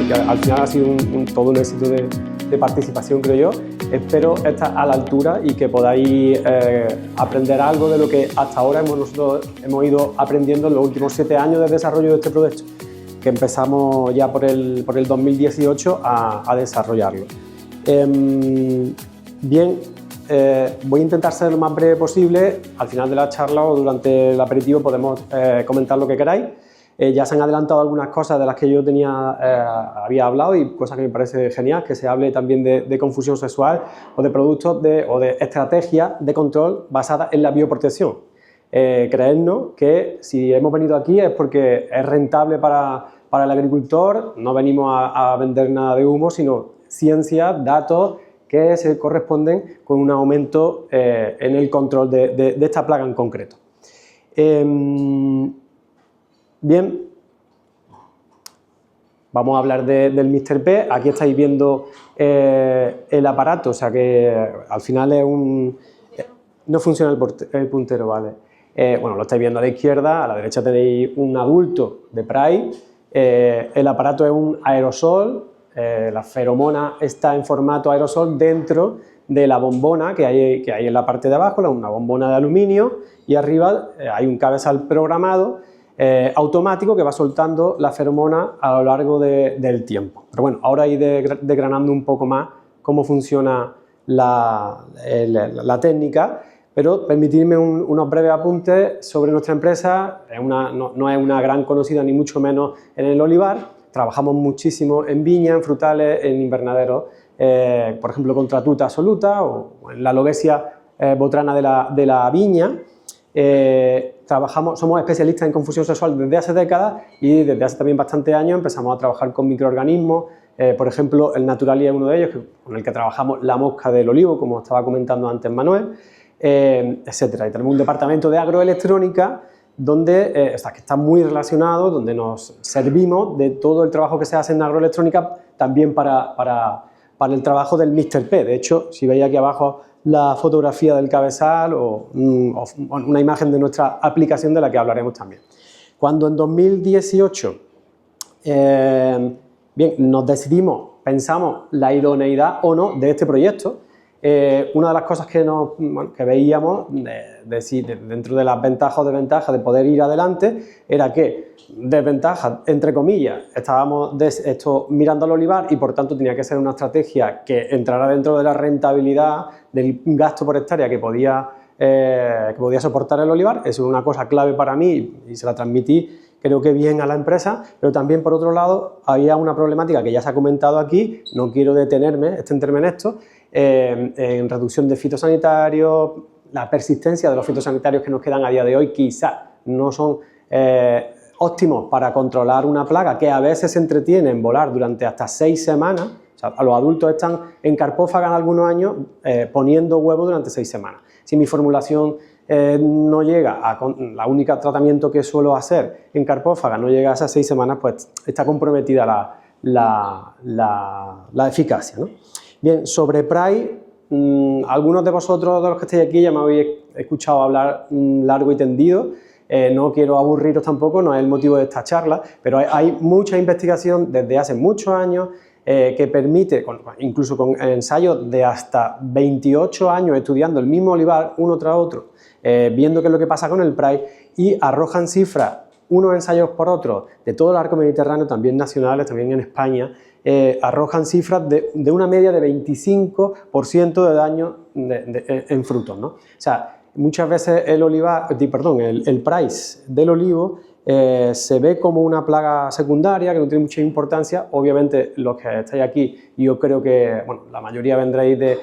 que al final ha sido todo un éxito de participación, creo yo. Espero estar a la altura y que podáis aprender algo de lo que hasta ahora nosotros hemos ido aprendiendo en los últimos 7 años de desarrollo de este proyecto, que empezamos ya por el 2018 a desarrollarlo. Bien, voy a intentar ser lo más breve posible. Al final de la charla o durante el aperitivo podemos comentar lo que queráis. Ya se han adelantado algunas cosas de las que yo había hablado y cosas que me parece genial, que se hable también de confusión sexual o de productos o de estrategias de control basadas en la bioprotección. Creednos que si hemos venido aquí es porque es rentable para el agricultor, no venimos a vender nada de humo, sino ciencia, datos que se corresponden con un aumento en el control de esta plaga en concreto. Bien, vamos a hablar del Mr. P. Aquí estáis viendo el aparato, o sea que al final es no funciona el puntero, ¿vale? Bueno, lo estáis viendo a la izquierda, a la derecha tenéis un adulto de Pride. El aparato es un aerosol, la feromona está en formato aerosol dentro de la bombona que hay en la parte de abajo, una bombona de aluminio, y arriba hay un cabezal programado automático que va soltando la feromona a lo largo del tiempo. Pero bueno, ahora ir desgranando un poco más cómo funciona la técnica, pero permitidme unos breves apuntes sobre nuestra empresa. No es una gran conocida ni mucho menos en el olivar. Trabajamos muchísimo en viña, en frutales, en invernaderos, por ejemplo contra tuta absoluta o en la alogesia botrana de la viña. Somos especialistas en confusión sexual desde hace décadas y desde hace también bastantes años empezamos a trabajar con microorganismos, por ejemplo el Naturalia es uno de ellos, con el que trabajamos la mosca del olivo, como estaba comentando antes Manuel, etcétera. Y tenemos un departamento de agroelectrónica donde, que está muy relacionado, donde nos servimos de todo el trabajo que se hace en agroelectrónica también para el trabajo del Mr. P. De hecho, si veis aquí abajo la fotografía del cabezal o una imagen de nuestra aplicación de la que hablaremos también. Cuando en 2018 nos decidimos, pensamos la idoneidad o no de este proyecto, una de las cosas que veíamos dentro de las ventajas o desventajas de poder ir adelante era que, desventajas, entre comillas, estábamos mirando al olivar y por tanto tenía que ser una estrategia que entrara dentro de la rentabilidad del gasto por hectárea que podía soportar el olivar. Eso es una cosa clave para mí y se la transmití creo que bien a la empresa, pero también por otro lado había una problemática que ya se ha comentado aquí, no quiero extenderme en esto, en reducción de fitosanitarios, la persistencia de los fitosanitarios que nos quedan a día de hoy quizás no son óptimos para controlar una plaga que a veces se entretiene en volar durante hasta 6 semanas. O sea, los adultos están en carpófaga en algunos años poniendo huevos durante 6 semanas. Si mi formulación no llega la única tratamiento que suelo hacer en carpófaga no llega a esas 6 semanas, pues está comprometida la eficacia, ¿no? Bien, sobre Pride, algunos de vosotros, de los que estáis aquí, ya me habéis escuchado hablar largo y tendido. No quiero aburriros tampoco, no es el motivo de esta charla, pero hay mucha investigación desde hace muchos años que permite, incluso con ensayos de hasta 28 años estudiando el mismo olivar uno tras otro, viendo qué es lo que pasa con el Pride, y arrojan cifras, unos ensayos por otros, de todo el arco mediterráneo, también nacionales, también en España, arrojan cifras de una media de 25% de daño en frutos, ¿no? O sea, muchas veces el price del olivo se ve como una plaga secundaria que no tiene mucha importancia. Obviamente los que estáis aquí, yo creo que la mayoría vendréis de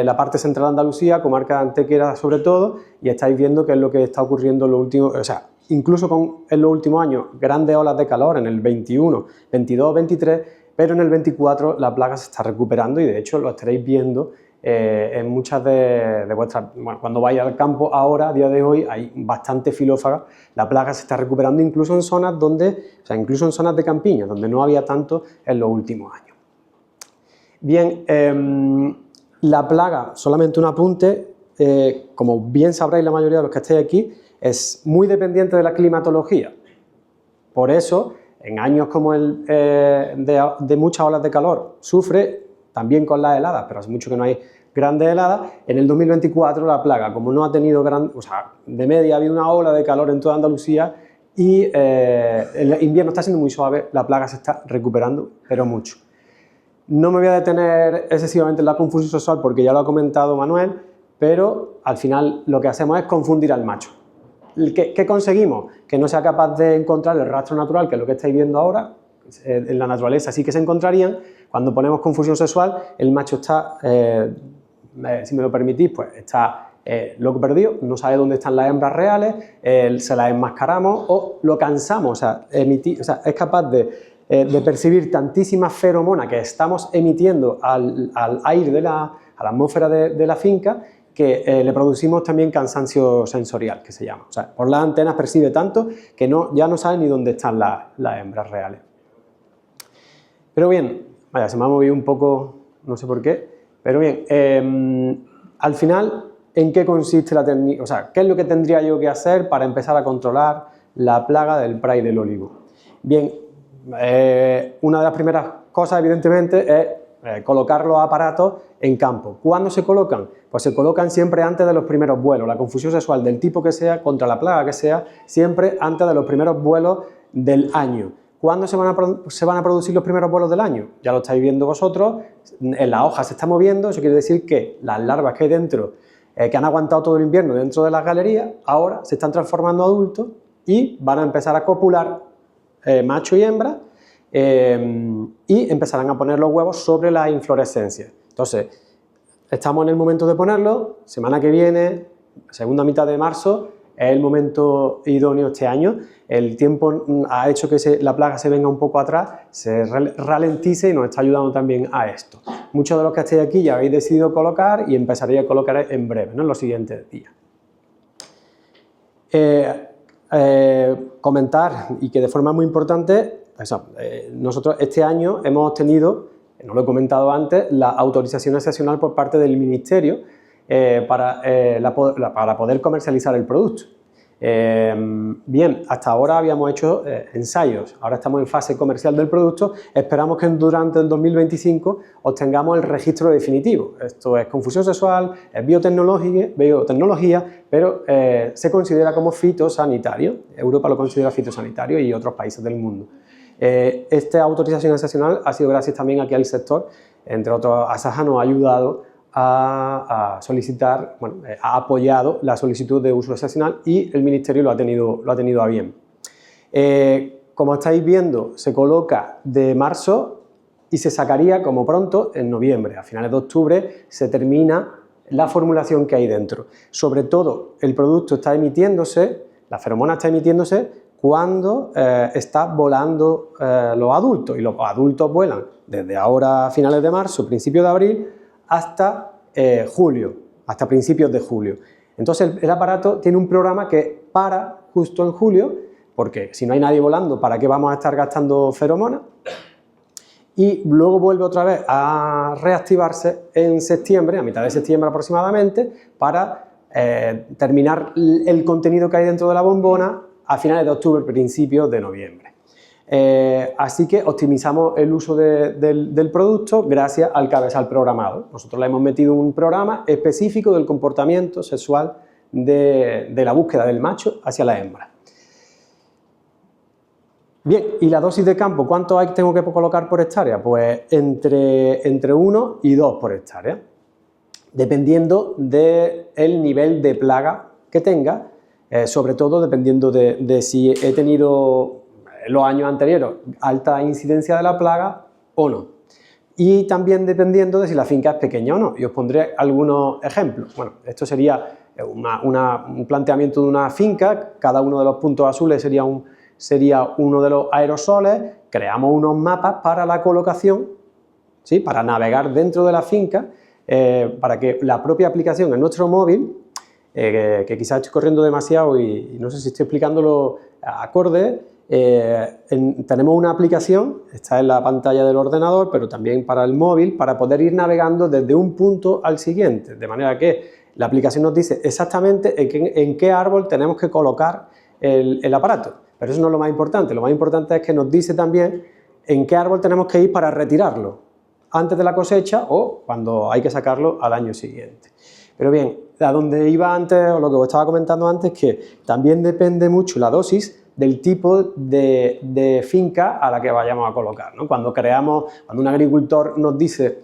la parte central de Andalucía, comarca de Antequera sobre todo, y estáis viendo qué es lo que está ocurriendo en los últimos, o sea, incluso en los últimos años, grandes olas de calor en el 21, 22, 23, pero en el 24 la plaga se está recuperando y de hecho lo estaréis viendo en muchas de vuestras... cuando vais al campo ahora, a día de hoy, hay bastante filófaga, la plaga se está recuperando incluso en zonas incluso en zonas de campiña, donde no había tanto en los últimos años. Bien, la plaga, solamente un apunte, como bien sabréis la mayoría de los que estáis aquí, es muy dependiente de la climatología. Por eso, en años como el de muchas olas de calor sufre, también con las heladas, pero hace mucho que no hay grandes heladas. En el 2024 la plaga, como no ha tenido de media ha habido una ola de calor en toda Andalucía y el invierno está siendo muy suave, la plaga se está recuperando, pero mucho. No me voy a detener excesivamente en la confusión sexual porque ya lo ha comentado Manuel, pero al final lo que hacemos es confundir al macho. ¿Qué conseguimos? Que no sea capaz de encontrar el rastro natural, que es lo que estáis viendo ahora. En la naturaleza sí que se encontrarían. Cuando ponemos confusión sexual, el macho está, si me lo permitís, pues está loco perdido, no sabe dónde están las hembras reales, se las enmascaramos o lo cansamos, o sea, es capaz de percibir tantísimas feromonas que estamos emitiendo al aire, a la atmósfera de la finca, que le producimos también cansancio sensorial, que se llama. O sea, por las antenas percibe tanto que ya no sabe ni dónde están las hembras reales. Pero bien, vaya, se me ha movido un poco, no sé por qué, pero bien, al final, ¿en qué consiste la técnica? O sea, ¿qué es lo que tendría yo que hacer para empezar a controlar la plaga del Pride del olivo? Bien, una de las primeras cosas, evidentemente, es colocar los aparatos en campo. ¿Cuándo se colocan? Pues se colocan siempre antes de los primeros vuelos. La confusión sexual del tipo que sea, contra la plaga que sea, siempre antes de los primeros vuelos del año. ¿Cuándo se van a producir los primeros vuelos del año? Ya lo estáis viendo vosotros, en la hoja se está moviendo, eso quiere decir que las larvas que hay dentro, que han aguantado todo el invierno dentro de las galerías, ahora se están transformando adultos y van a empezar a copular macho y hembra, y empezarán a poner los huevos sobre las inflorescencias. Entonces, estamos en el momento de ponerlo, semana que viene, segunda mitad de marzo, es el momento idóneo este año. El tiempo ha hecho que la plaga se venga un poco atrás, se ralentice y nos está ayudando también a esto. Muchos de los que estéis aquí ya habéis decidido colocar y empezaréis a colocar en breve, ¿no? En los siguientes días. Comentar, y que de forma muy importante, nosotros este año hemos obtenido, no lo he comentado antes, la autorización excepcional por parte del Ministerio para poder comercializar el producto. Bien, hasta ahora habíamos hecho ensayos, ahora estamos en fase comercial del producto, esperamos que durante el 2025 obtengamos el registro definitivo. Esto es confusión sexual, es biotecnología, pero se considera como fitosanitario. Europa lo considera fitosanitario y otros países del mundo. Esta autorización excepcional ha sido gracias también a que el sector, entre otros, Asaja nos ha ayudado a solicitar, bueno, ha apoyado la solicitud de uso excepcional y el Ministerio lo ha tenido a bien. Como estáis viendo, se coloca de marzo y se sacaría como pronto en noviembre. A finales de octubre se termina la formulación que hay dentro. Sobre todo, el producto está emitiéndose, la feromona está emitiéndose cuando está volando los adultos, y los adultos vuelan desde ahora a finales de marzo, principios de abril, hasta julio, hasta principios de julio. Entonces el aparato tiene un programa que para justo en julio, porque si no hay nadie volando, ¿para qué vamos a estar gastando feromonas? Y luego vuelve otra vez a reactivarse en septiembre, a mitad de septiembre aproximadamente, para terminar el contenido que hay dentro de la bombona a finales de octubre, principios de noviembre. Así que optimizamos el uso del producto gracias al cabezal programado. Nosotros le hemos metido un programa específico del comportamiento sexual de la búsqueda del macho hacia la hembra. Bien, ¿y la dosis de campo? ¿Cuánto tengo que colocar por hectárea? Pues entre 1 y 2 por hectárea, dependiendo del nivel de plaga que tenga, sobre todo dependiendo de si he tenido en los años anteriores alta incidencia de la plaga o no. Y también dependiendo de si la finca es pequeña o no. Y os pondré algunos ejemplos. Bueno, esto sería un planteamiento de una finca, cada uno de los puntos azules sería uno de los aerosoles, creamos unos mapas para la colocación, ¿sí? Para navegar dentro de la finca, para que la propia aplicación en nuestro móvil, que quizás estoy corriendo demasiado y no sé si estoy explicándolo acorde, tenemos una aplicación, está en la pantalla del ordenador, pero también para el móvil, para poder ir navegando desde un punto al siguiente, de manera que la aplicación nos dice exactamente en qué árbol tenemos que colocar el aparato. Pero eso no es lo más importante es que nos dice también en qué árbol tenemos que ir para retirarlo, antes de la cosecha o cuando hay que sacarlo al año siguiente. Pero bien, a donde iba antes, o lo que os estaba comentando antes, que también depende mucho la dosis del tipo de finca a la que vayamos a colocar, ¿no? Cuando un agricultor nos dice,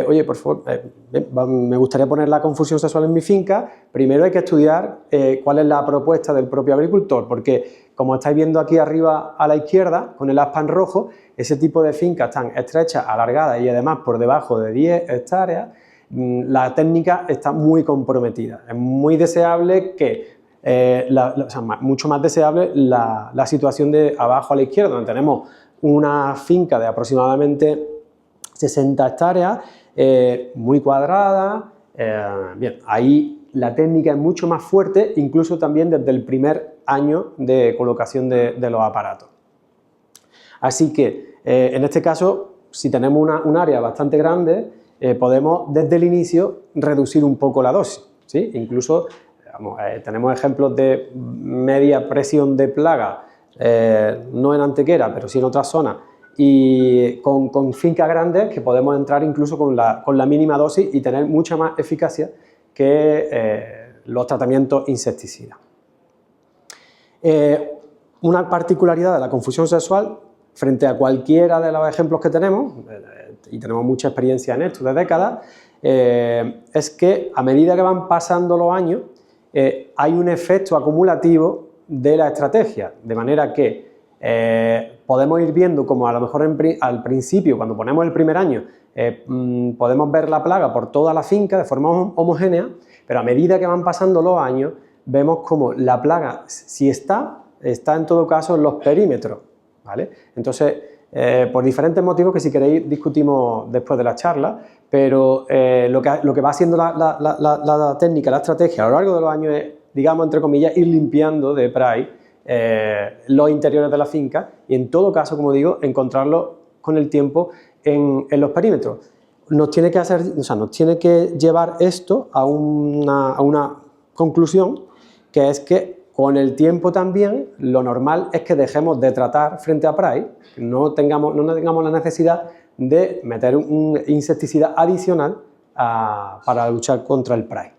oye, por favor, me gustaría poner la confusión sexual en mi finca, primero hay que estudiar cuál es la propuesta del propio agricultor, porque como estáis viendo aquí arriba a la izquierda, con el aspa en rojo, ese tipo de fincas tan estrechas, alargadas y además por debajo de 10 hectáreas, la técnica está muy comprometida. Es muy deseable que, mucho más deseable la situación de abajo a la izquierda, donde tenemos una finca de aproximadamente 60 hectáreas, muy cuadrada. Bien, ahí la técnica es mucho más fuerte, incluso también desde el primer año de colocación de los aparatos. Así que, en este caso, si tenemos un área bastante grande, podemos desde el inicio reducir un poco la dosis, ¿sí? Incluso tenemos ejemplos de media presión de plaga, no en Antequera, pero sí en otras zonas, y con fincas grandes que podemos entrar incluso con la mínima dosis y tener mucha más eficacia que los tratamientos insecticidas. Una particularidad de la confusión sexual frente a cualquiera de los ejemplos que tenemos, y tenemos mucha experiencia en esto de décadas, es que a medida que van pasando los años hay un efecto acumulativo de la estrategia, de manera que podemos ir viendo como a lo mejor al principio, cuando ponemos el primer año, podemos ver la plaga por toda la finca de forma homogénea, pero a medida que van pasando los años vemos como la plaga, si está en todo caso en los perímetros, ¿vale? Entonces, por diferentes motivos que si queréis discutimos después de la charla, pero lo que va haciendo la técnica, la estrategia a lo largo de los años es, digamos, entre comillas, ir limpiando de spray los interiores de la finca y en todo caso, como digo, encontrarlo con el tiempo en los perímetros. Nos tiene que llevar esto a una conclusión, que es que con el tiempo también lo normal es que dejemos de tratar frente a spray, no tengamos la necesidad de meter un insecticida adicional para luchar contra el spray.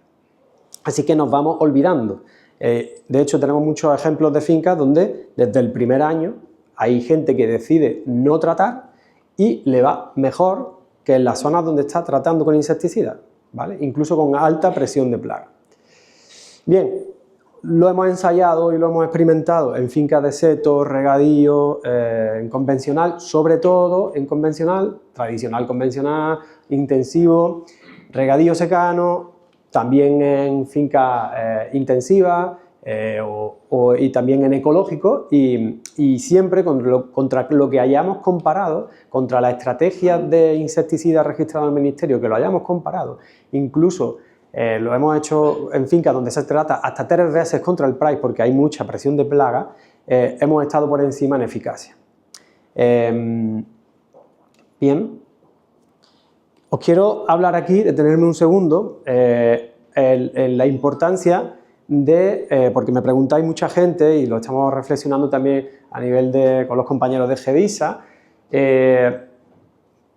Así que nos vamos olvidando. De hecho, tenemos muchos ejemplos de fincas donde desde el primer año hay gente que decide no tratar y le va mejor que en las zonas donde está tratando con insecticidas, ¿vale? Incluso con alta presión de plaga. Bien, lo hemos ensayado y lo hemos experimentado en fincas de seto, regadío, en convencional, sobre todo en convencional, tradicional convencional, intensivo, regadío secano, también en fincas intensivas y también en ecológico y siempre contra lo que hayamos comparado, contra la estrategia de insecticidas registrada al Ministerio, que lo hayamos comparado, incluso lo hemos hecho en fincas donde se trata hasta 3 veces contra el spray porque hay mucha presión de plaga, hemos estado por encima en eficacia. Bien, os quiero hablar aquí, detenerme un segundo, en la importancia de, porque me preguntáis mucha gente y lo estamos reflexionando también a nivel con los compañeros de GEDISA,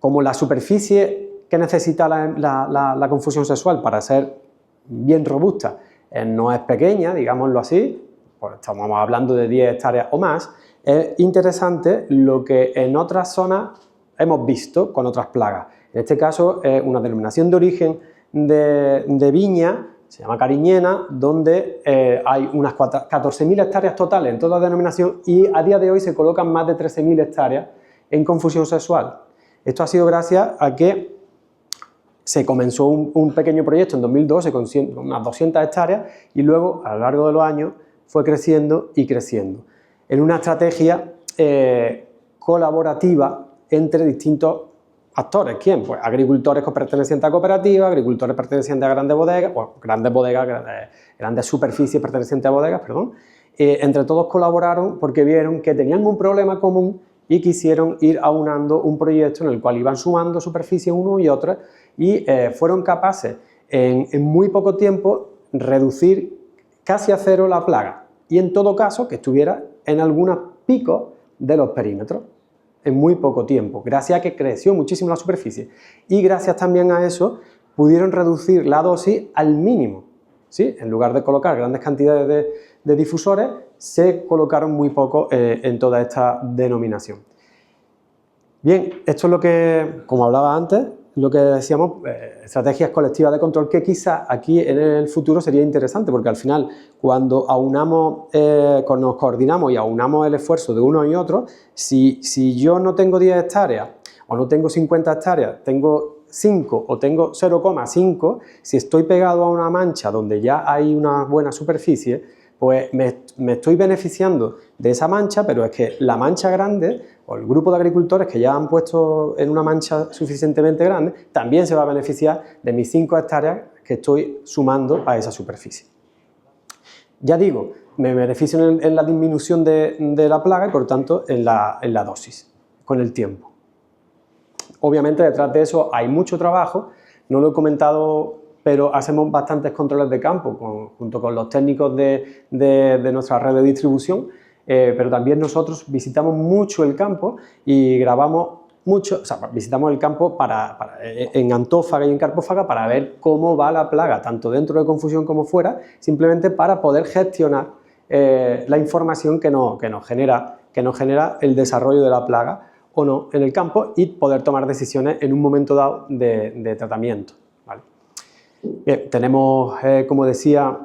como la superficie que necesita la confusión sexual para ser bien robusta no es pequeña, digámoslo así, pues estamos hablando de 10 hectáreas o más. Es interesante lo que en otras zonas hemos visto con otras plagas. En este caso es una denominación de origen de viña, se llama Cariñena, donde hay unas 14.000 hectáreas totales en toda la denominación y a día de hoy se colocan más de 13.000 hectáreas en confusión sexual. Esto ha sido gracias a que se comenzó un pequeño proyecto en 2012 con unas 200 hectáreas y luego a lo largo de los años fue creciendo y creciendo. En una estrategia colaborativa entre distintos actores. ¿Quién? Pues agricultores pertenecientes a cooperativas, agricultores pertenecientes a grandes bodegas, o grandes superficies pertenecientes a bodegas, perdón. Entre todos colaboraron porque vieron que tenían un problema común y quisieron ir aunando un proyecto en el cual iban sumando superficies uno y otro y fueron capaces en muy poco tiempo reducir casi a cero la plaga y en todo caso que estuviera en algunos picos de los perímetros en muy poco tiempo, gracias a que creció muchísimo la superficie. Y gracias también a eso pudieron reducir la dosis al mínimo, ¿sí? En lugar de colocar grandes cantidades de difusores, se colocaron muy poco en toda esta denominación. Bien, esto es lo que, como hablaba antes, lo que decíamos, estrategias colectivas de control, que quizá aquí en el futuro sería interesante, porque al final, cuando aunamos, nos coordinamos y aunamos el esfuerzo de uno y otro, si yo no tengo 10 hectáreas o no tengo 50 hectáreas, tengo 5 o tengo 0,5, si estoy pegado a una mancha donde ya hay una buena superficie, pues me estoy beneficiando de esa mancha, pero es que la mancha grande o el grupo de agricultores que ya han puesto en una mancha suficientemente grande también se va a beneficiar de mis 5 hectáreas que estoy sumando a esa superficie. Ya digo, me beneficio en la disminución de la plaga y por tanto en la dosis, con el tiempo. Obviamente detrás de eso hay mucho trabajo, no lo he comentado, pero hacemos bastantes controles de campo junto con los técnicos de nuestra red de distribución, pero también nosotros visitamos mucho el campo y grabamos mucho, o sea, visitamos el campo en Antófaga y en Carpófaga para ver cómo va la plaga, tanto dentro de Confusión como fuera, simplemente para poder gestionar la información que nos genera el desarrollo de la plaga o no en el campo y poder tomar decisiones en un momento dado de tratamiento. ¿Vale? Bien, tenemos, como decía,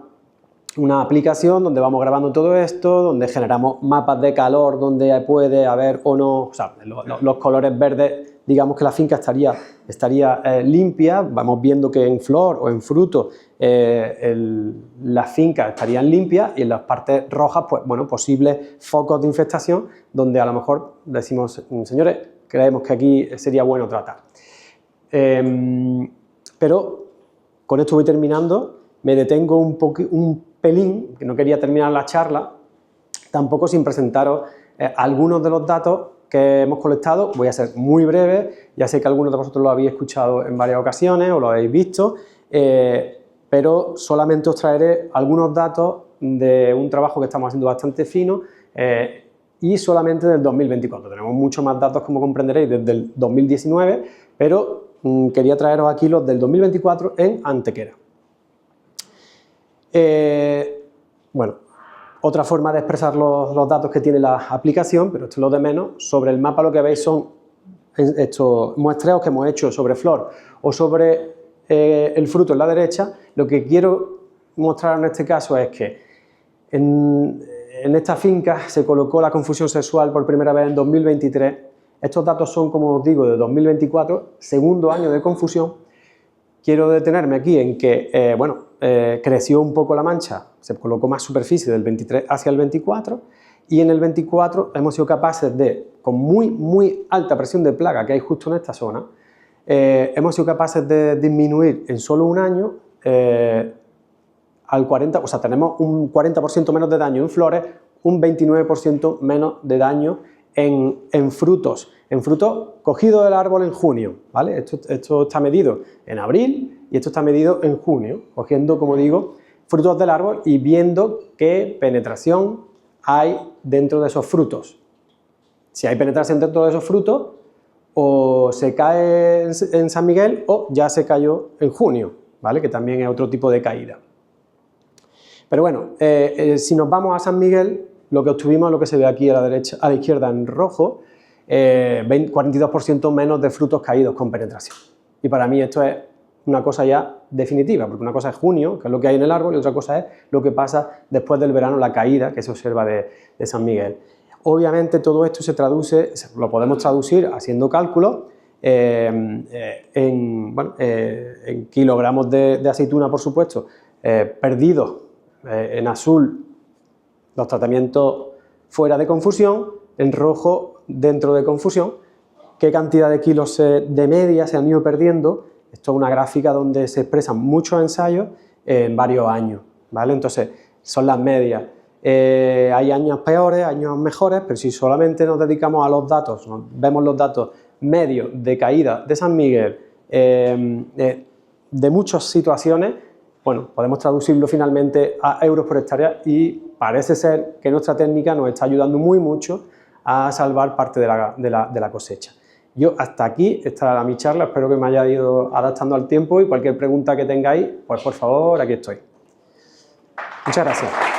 una aplicación donde vamos grabando todo esto, donde generamos mapas de calor, donde puede haber o no, o sea, los colores verdes, digamos que la finca estaría limpia, vamos viendo que en flor o en fruto las fincas estarían limpias y en las partes rojas, pues bueno, posibles focos de infestación donde a lo mejor decimos, señores, creemos que aquí sería bueno tratar. Pero con esto voy terminando, me detengo un pelín, que no quería terminar la charla, tampoco sin presentaros algunos de los datos que hemos colectado. Voy a ser muy breve, ya sé que algunos de vosotros lo habéis escuchado en varias ocasiones o lo habéis visto, pero solamente os traeré algunos datos de un trabajo que estamos haciendo bastante fino y solamente del 2024. Tenemos muchos más datos, como comprenderéis, desde el 2019, pero quería traeros aquí los del 2024 en Antequera. Bueno, otra forma de expresar los datos que tiene la aplicación, pero esto es lo de menos. Sobre el mapa lo que veis son estos muestreos que hemos hecho sobre flor o sobre el fruto en la derecha. Lo que quiero mostrar en este caso es que en esta finca se colocó la confusión sexual por primera vez en 2023. Estos datos son, como os digo, de 2024, segundo año de confusión. Quiero detenerme aquí en que, creció un poco la mancha, se colocó más superficie del 23 hacia el 24 y en el 24 hemos sido capaces de, con muy alta presión de plaga que hay justo en esta zona, hemos sido capaces de disminuir en solo un año al 40%, o sea, tenemos un 40% menos de daño en flores, un 29% menos de daño en frutos cogidos del árbol en junio, ¿vale? Esto está medido en abril y esto está medido en junio, cogiendo, como digo, frutos del árbol y viendo qué penetración hay dentro de esos frutos. Si hay penetración dentro de esos frutos, o se cae en San Miguel o ya se cayó en junio, ¿vale? Que también es otro tipo de caída. Pero bueno, si nos vamos a San Miguel, lo que obtuvimos es lo que se ve aquí a la izquierda en rojo, 42% menos de frutos caídos con penetración. Y para mí esto es una cosa ya definitiva, porque una cosa es junio, que es lo que hay en el árbol, y otra cosa es lo que pasa después del verano, la caída que se observa de San Miguel. Obviamente todo esto se traduce, lo podemos traducir haciendo cálculos en kilogramos de aceituna, por supuesto, perdidos en azul los tratamientos fuera de confusión, en rojo dentro de confusión, qué cantidad de kilos de media se han ido perdiendo. Esto es una gráfica donde se expresan muchos ensayos en varios años, ¿vale? Entonces, son las medias. Hay años peores, años mejores, pero si solamente nos dedicamos a los datos, vemos los datos medios de caída de San Miguel, de muchas situaciones, bueno, podemos traducirlo finalmente a euros por hectárea y parece ser que nuestra técnica nos está ayudando mucho a salvar parte de la cosecha. Yo hasta aquí está mi charla, espero que me haya ido adaptando al tiempo y cualquier pregunta que tengáis, pues por favor, aquí estoy. Muchas gracias.